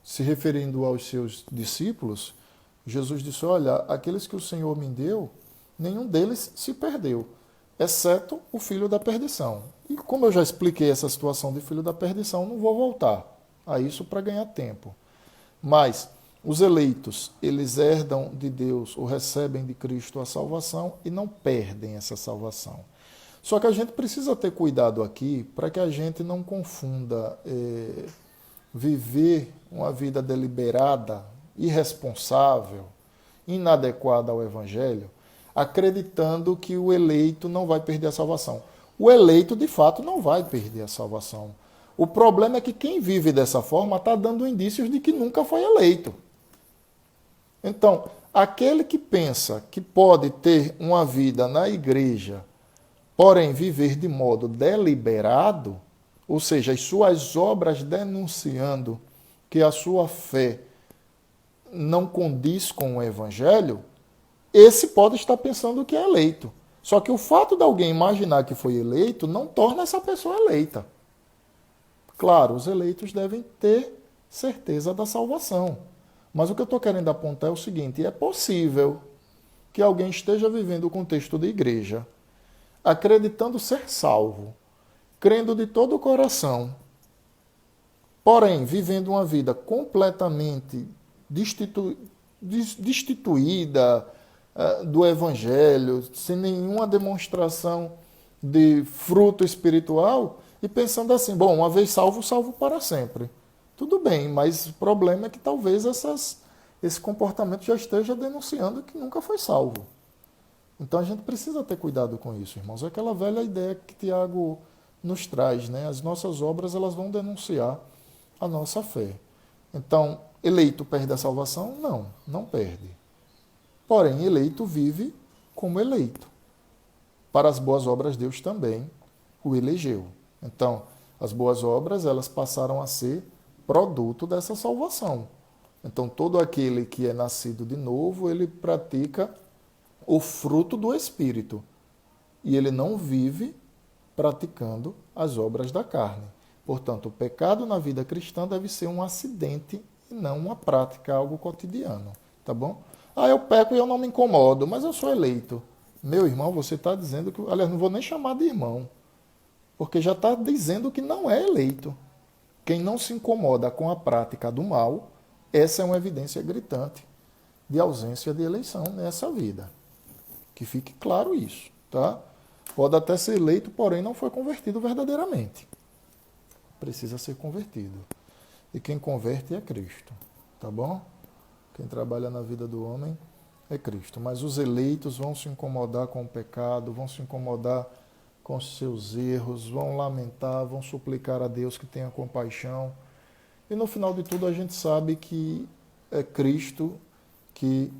Se referindo aos seus discípulos, Jesus disse, olha, aqueles que o Senhor me deu, nenhum deles se perdeu, exceto o filho da perdição. E como eu já expliquei essa situação de filho da perdição, não vou voltar a isso para ganhar tempo. Mas os eleitos, eles herdam de Deus ou recebem de Cristo a salvação e não perdem essa salvação. Só que a gente precisa ter cuidado aqui para que a gente não confunda viver uma vida deliberada, irresponsável, inadequada ao Evangelho, acreditando que o eleito não vai perder a salvação. O eleito, de fato, não vai perder a salvação. O problema é que quem vive dessa forma está dando indícios de que nunca foi eleito. Então, aquele que pensa que pode ter uma vida na igreja, porém viver de modo deliberado, ou seja, as suas obras denunciando que a sua fé não condiz com o Evangelho, esse pode estar pensando que é eleito. Só que o fato de alguém imaginar que foi eleito não torna essa pessoa eleita. Claro, os eleitos devem ter certeza da salvação. Mas o que eu estou querendo apontar é o seguinte, é possível que alguém esteja vivendo o contexto da igreja, acreditando ser salvo, crendo de todo o coração, porém vivendo uma vida completamente destituída do Evangelho, sem nenhuma demonstração de fruto espiritual, e pensando assim, bom, uma vez salvo, salvo para sempre. Tudo bem, mas o problema é que talvez esse comportamento já esteja denunciando que nunca foi salvo. Então a gente precisa ter cuidado com isso, irmãos. É aquela velha ideia que Tiago nos traz, né? As nossas obras elas vão denunciar a nossa fé. Então, eleito perde a salvação? Não, não perde. Porém, eleito vive como eleito. Para as boas obras, Deus também o elegeu. Então, as boas obras elas passaram a ser produto dessa salvação. Então, todo aquele que é nascido de novo, ele pratica o fruto do Espírito. E ele não vive praticando as obras da carne. Portanto, o pecado na vida cristã deve ser um acidente e não uma prática, algo cotidiano. Tá bom? Eu peco e eu não me incomodo, mas eu sou eleito. Meu irmão, você está dizendo que... Aliás, não vou nem chamar de irmão, porque já está dizendo que não é eleito. Quem não se incomoda com a prática do mal, essa é uma evidência gritante de ausência de eleição nessa vida. Que fique claro isso, tá? Pode até ser eleito, porém não foi convertido verdadeiramente. Precisa ser convertido. E quem converte é Cristo, tá bom? Quem trabalha na vida do homem é Cristo. Mas os eleitos vão se incomodar com o pecado, vão se incomodar com os seus erros, vão lamentar, vão suplicar a Deus que tenha compaixão. E no final de tudo a gente sabe que é Cristo que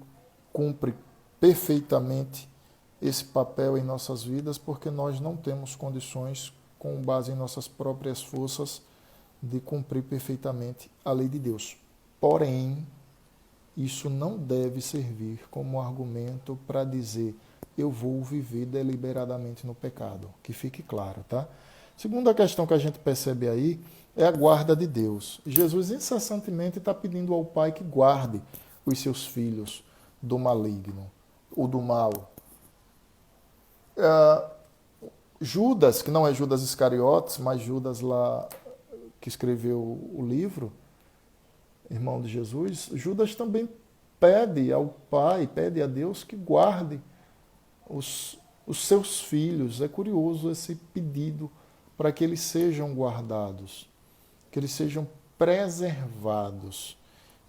cumpre perfeitamente esse papel em nossas vidas, porque nós não temos condições, com base em nossas próprias forças, de cumprir perfeitamente a lei de Deus. Porém, isso não deve servir como argumento para dizer eu vou viver deliberadamente no pecado. Que fique claro, tá? Segunda questão que a gente percebe aí é a guarda de Deus. Jesus incessantemente está pedindo ao Pai que guarde os seus filhos do maligno, ou do mal. Judas, que não é Judas Iscariotes, mas Judas lá que escreveu o livro, irmão de Jesus, Judas também pede ao Pai, pede a Deus que guarde os seus filhos. É curioso esse pedido para que eles sejam guardados, que eles sejam preservados.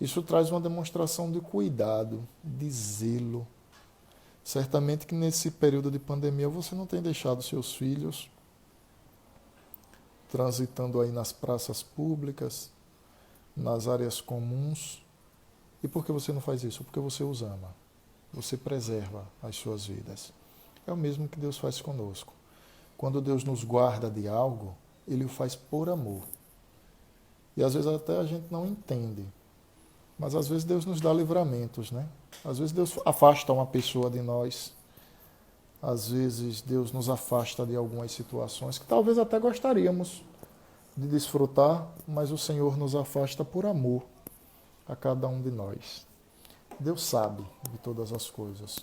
Isso traz uma demonstração de cuidado, de zelo. Certamente que nesse período de pandemia você não tem deixado seus filhos transitando aí nas praças públicas, nas áreas comuns. E por que você não faz isso? Porque você os ama. Você preserva as suas vidas. É o mesmo que Deus faz conosco. Quando Deus nos guarda de algo, Ele o faz por amor. E às vezes até a gente não entende. Mas às vezes Deus nos dá livramentos, né? Às vezes Deus afasta uma pessoa de nós. Às vezes Deus nos afasta de algumas situações que talvez até gostaríamos de desfrutar, mas o Senhor nos afasta por amor a cada um de nós. Deus sabe de todas as coisas.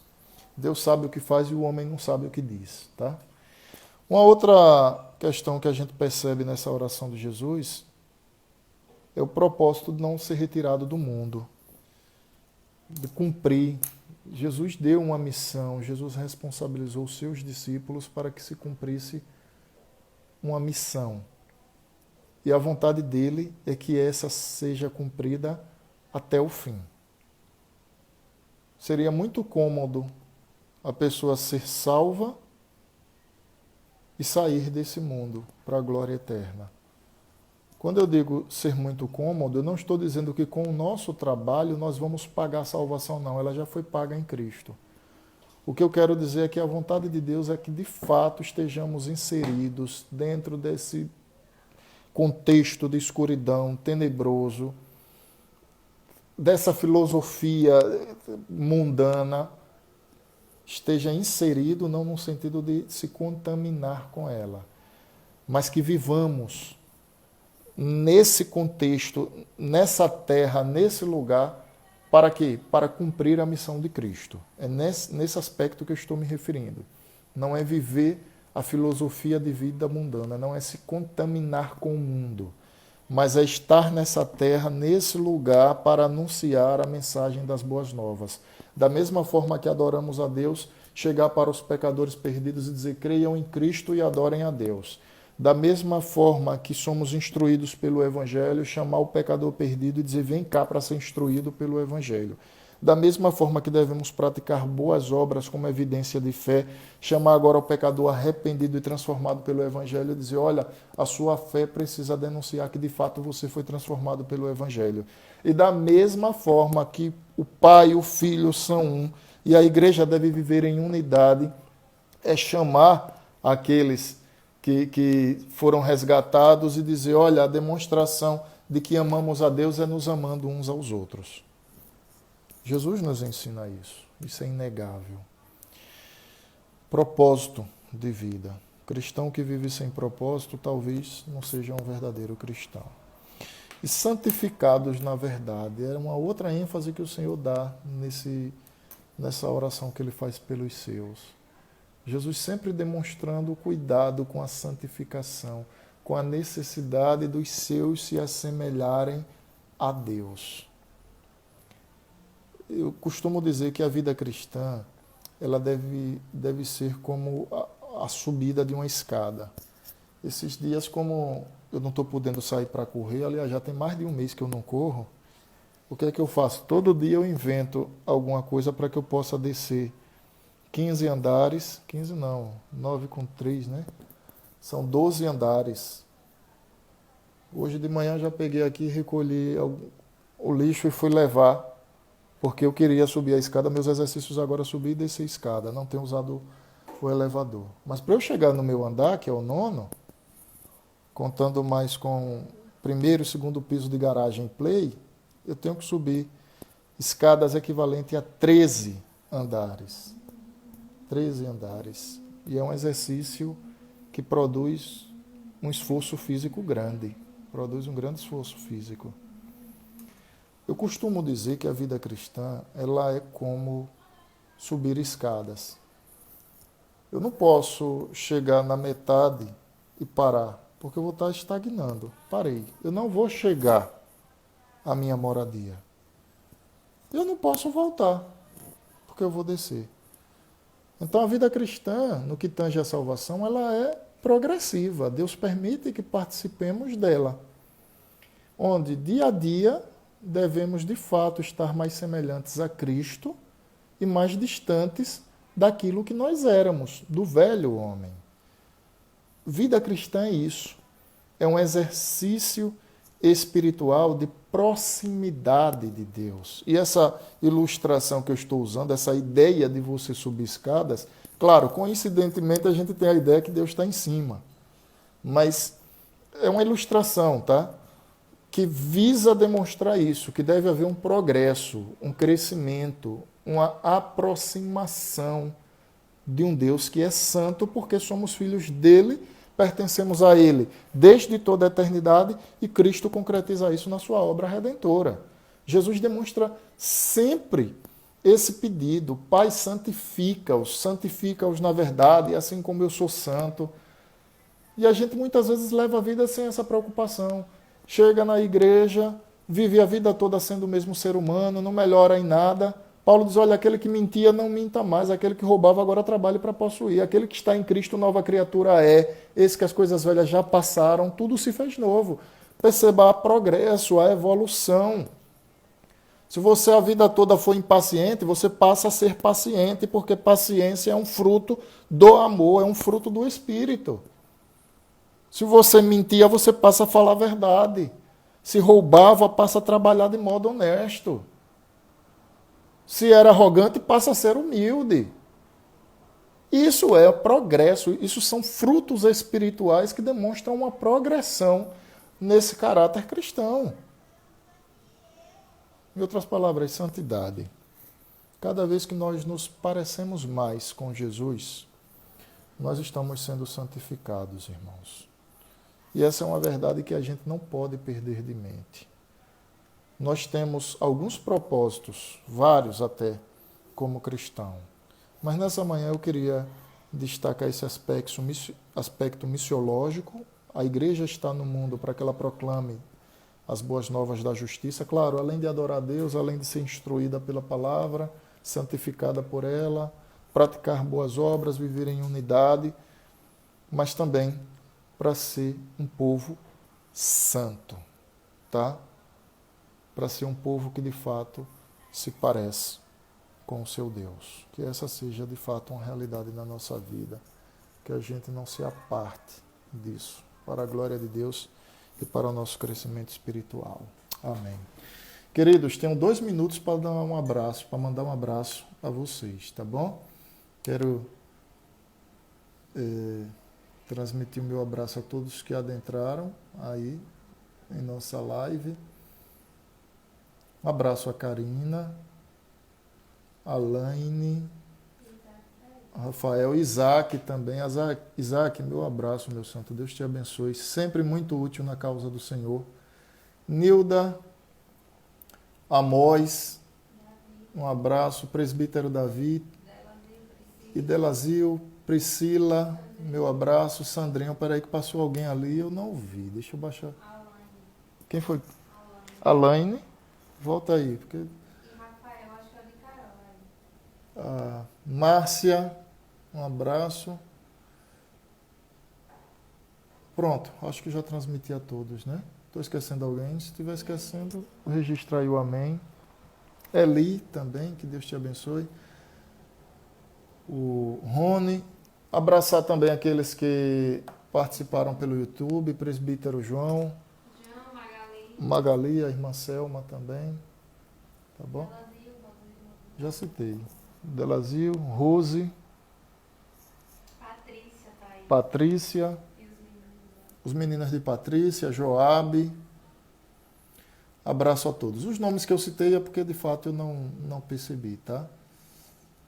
Deus sabe o que faz e o homem não sabe o que diz, tá? Uma outra questão que a gente percebe nessa oração de Jesus é o propósito de não ser retirado do mundo, de cumprir. Jesus deu uma missão, Jesus responsabilizou os seus discípulos para que se cumprisse uma missão. E a vontade dele é que essa seja cumprida até o fim. Seria muito cômodo a pessoa ser salva e sair desse mundo para a glória eterna. Quando eu digo ser muito cômodo, eu não estou dizendo que com o nosso trabalho nós vamos pagar a salvação, não. Ela já foi paga em Cristo. O que eu quero dizer é que a vontade de Deus é que de fato estejamos inseridos dentro desse contexto de escuridão tenebroso, dessa filosofia mundana, esteja inserido não no sentido de se contaminar com ela, mas que vivamos nesse contexto, nessa terra, nesse lugar, para quê? Para cumprir a missão de Cristo. É nesse aspecto que eu estou me referindo. Não é viver a filosofia de vida mundana, não é se contaminar com o mundo, mas é estar nessa terra, nesse lugar, para anunciar a mensagem das boas novas. Da mesma forma que adoramos a Deus, chegar para os pecadores perdidos e dizer: creiam em Cristo e adorem a Deus. Da mesma forma que somos instruídos pelo Evangelho, chamar o pecador perdido e dizer: vem cá para ser instruído pelo Evangelho. Da mesma forma que devemos praticar boas obras como evidência de fé, chamar agora o pecador arrependido e transformado pelo Evangelho e dizer: olha, a sua fé precisa denunciar que de fato você foi transformado pelo Evangelho. E da mesma forma que o Pai e o Filho são um, e a igreja deve viver em unidade, é chamar aqueles que foram resgatados e dizer: olha, a demonstração de que amamos a Deus é nos amando uns aos outros. Jesus nos ensina isso é inegável. Propósito de vida. Cristão que vive sem propósito talvez não seja um verdadeiro cristão. E santificados na verdade, é uma outra ênfase que o Senhor dá nessa oração que ele faz pelos seus. Jesus sempre demonstrando o cuidado com a santificação, com a necessidade dos seus se assemelharem a Deus. Eu costumo dizer que a vida cristã ela deve ser como a subida de uma escada. Esses dias, como eu não estou podendo sair para correr, aliás, já tem mais de um mês que eu não corro, o que é que eu faço? Todo dia eu invento alguma coisa para que eu possa descer 15 andares, 15 não, 9 com 3, né? São 12 andares. Hoje de manhã já peguei aqui, recolhi o lixo e fui levar, porque eu queria subir a escada. Meus exercícios agora é subir e descer a escada, não tenho usado o elevador. Mas para eu chegar no meu andar, que é o 9º, contando mais com primeiro e segundo piso de garagem play, eu tenho que subir escadas equivalentes a 13 andares. 13 andares. E é um exercício que produz um esforço físico grande. Produz um grande esforço físico. Eu costumo dizer que a vida cristã ela é como subir escadas. Eu não posso chegar na metade e parar, porque eu vou estar estagnando. Parei. Eu não vou chegar à minha moradia. Eu não posso voltar, porque eu vou descer. Então a vida cristã, no que tange à salvação, ela é progressiva. Deus permite que participemos dela, onde dia a dia devemos de fato estar mais semelhantes a Cristo e mais distantes daquilo que nós éramos, do velho homem. Vida cristã é isso. É um exercício espiritual de proximidade de Deus. E essa ilustração que eu estou usando, essa ideia de você subir escadas, claro, coincidentemente a gente tem a ideia que Deus está em cima. Mas é uma ilustração, tá? Que visa demonstrar isso, que deve haver um progresso, um crescimento, uma aproximação de um Deus que é santo, porque somos filhos dele, pertencemos a ele desde toda a eternidade e Cristo concretiza isso na sua obra redentora. Jesus demonstra sempre esse pedido: Pai, santifica-os na verdade, assim como eu sou santo. E a gente muitas vezes leva a vida sem essa preocupação. Chega na igreja, vive a vida toda sendo o mesmo ser humano, não melhora em nada. Paulo diz, olha, aquele que mentia não minta mais, aquele que roubava agora trabalhe para possuir, aquele que está em Cristo nova criatura é, esse que as coisas velhas já passaram, tudo se fez novo. Perceba, há progresso, há evolução. Se você a vida toda for impaciente, você passa a ser paciente, porque paciência é um fruto do amor, é um fruto do Espírito. Se você mentia, você passa a falar a verdade. Se roubava, passa a trabalhar de modo honesto. Se era arrogante, passa a ser humilde. Isso é progresso, isso são frutos espirituais que demonstram uma progressão nesse caráter cristão. Em outras palavras, santidade. Cada vez que nós nos parecemos mais com Jesus, nós estamos sendo santificados, irmãos. E essa é uma verdade que a gente não pode perder de mente. Nós temos alguns propósitos, vários até, como cristão. Mas nessa manhã eu queria destacar esse aspecto missiológico. A igreja está no mundo para que ela proclame as boas novas da justiça. Claro, além de adorar a Deus, além de ser instruída pela palavra, santificada por ela, praticar boas obras, viver em unidade, mas também para ser um povo santo, tá? Para ser um povo que de fato se parece com o seu Deus. Que essa seja de fato uma realidade na nossa vida, que a gente não se aparte disso, para a glória de Deus e para o nosso crescimento espiritual. Amém. Queridos, tenho 2 minutos para dar um abraço, para mandar um abraço a vocês, tá bom? Quero transmitir o meu abraço a todos que adentraram aí em nossa live. Um abraço a Karina, a Laine, Rafael, Isaac também. Isaac, meu abraço, meu santo. Deus te abençoe. Sempre muito útil na causa do Senhor. Nilda, Amós, um abraço. Presbítero Davi e Delazil, Priscila, meu abraço. Sandrinho, peraí que passou alguém ali, eu não vi. Deixa eu baixar. Quem foi? Alaine. Volta aí, porque... E Rafael, acho que é o de Carol. Márcia, um abraço. Pronto, acho que já transmiti a todos, né? Estou esquecendo alguém. Se estiver esquecendo, registra aí o amém. Eli também, que Deus te abençoe. O Rony. Abraçar também aqueles que participaram pelo YouTube, presbítero João. Magali, a irmã Selma também. Tá bom? Já citei. Delazil, Rose. Patrícia tá aí. Patrícia. E os meninos. Os meninos de Patrícia, Joabe. Abraço a todos. Os nomes que eu citei é porque de fato eu não percebi, tá?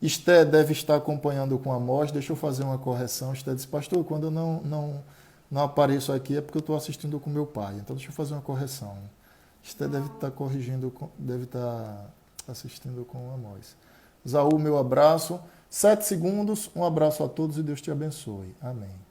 Esté deve estar acompanhando com a Amós. Deixa eu fazer uma correção. Esté disse, pastor, quando eu não apareço aqui é porque eu estou assistindo com meu pai. Então deixa eu fazer uma correção. Esté deve estar corrigindo, deve estar assistindo com a Amós. Zaú, meu abraço. 7 segundos, um abraço a todos e Deus te abençoe. Amém.